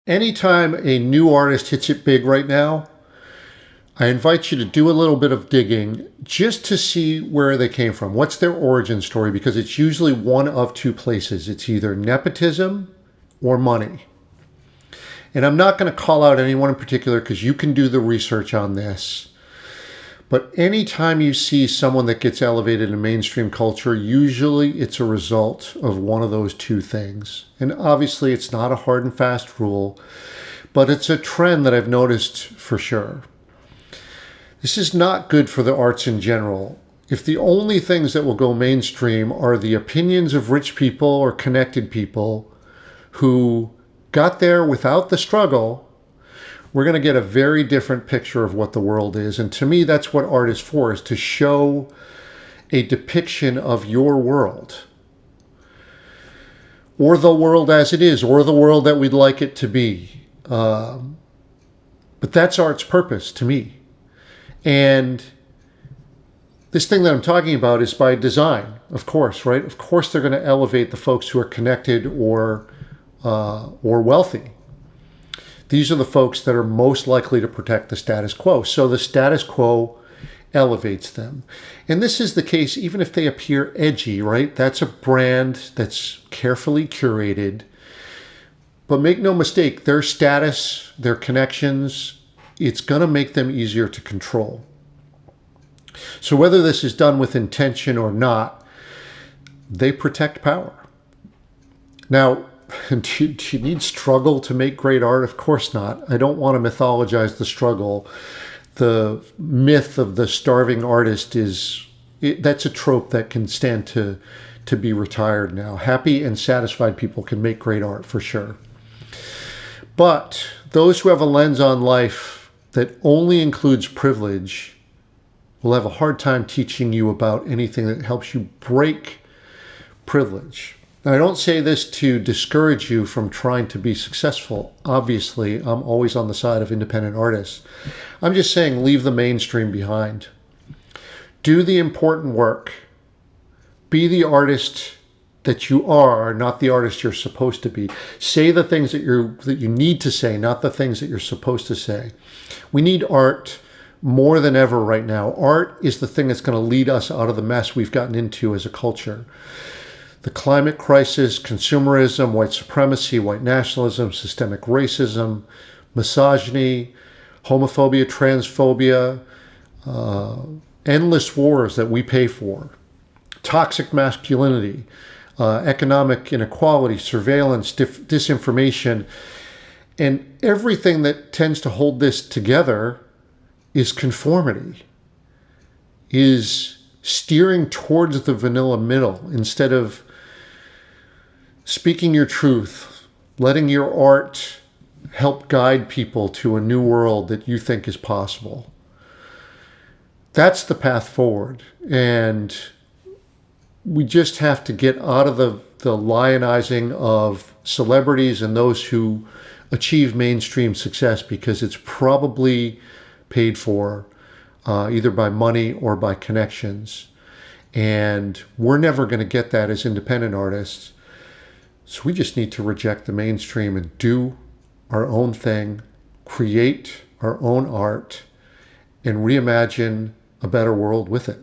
Anytime a new artist hits it big right now, I invite you to do a little bit of digging just to see where they came from. What's their origin story? Because it's usually one of two places. It's either nepotism or money. And I'm not going to call out anyone in particular because you can do the research on this. But anytime you see someone that gets elevated in mainstream culture, usually it's a result of one of those two things. And obviously it's not a hard and fast rule, but it's a trend that I've noticed for sure. This is not good for the arts in general. If the only things that will go mainstream are the opinions of rich people or connected people who got there without the struggle, we're going to get a very different picture of what the world is. And to me, that's what art is for, is to show a depiction of your world. Or the world as it is, or the world that we'd like it to be. But that's art's purpose to me. And this thing that I'm talking about is by design, of course, right? Of course they're going to elevate the folks who are connected or wealthy. These are the folks that are most likely to protect the status quo. So the status quo elevates them. And this is the case even if they appear edgy, right? That's a brand that's carefully curated. But make no mistake, their status, their connections, it's going to make them easier to control. So whether this is done with intention or not, they protect power. Now, do you need struggle to make great art? Of course not. I don't want to mythologize the struggle. The myth of the starving artist that's a trope that can stand to be retired now. Happy and satisfied people can make great art for sure. But those who have a lens on life that only includes privilege will have a hard time teaching you about anything that helps you break privilege. Now, I don't say this to discourage you from trying to be successful. Obviously, I'm always on the side of independent artists. I'm just saying leave the mainstream behind. Do the important work. Be the artist that you are, not the artist you're supposed to be. Say the things that you need to say, not the things that you're supposed to say. We need art more than ever right now. Art is the thing that's going to lead us out of the mess we've gotten into as a culture. The climate crisis, consumerism, white supremacy, white nationalism, systemic racism, misogyny, homophobia, transphobia, endless wars that we pay for, toxic masculinity, economic inequality, surveillance, disinformation, and everything that tends to hold this together is conformity, is steering towards the vanilla middle instead of speaking your truth, letting your art help guide people to a new world that you think is possible. That's the path forward. And we just have to get out of the lionizing of celebrities and those who achieve mainstream success, because it's probably paid for either by money or by connections. And we're never going to get that as independent artists. So we just need to reject the mainstream and do our own thing, create our own art, and reimagine a better world with it.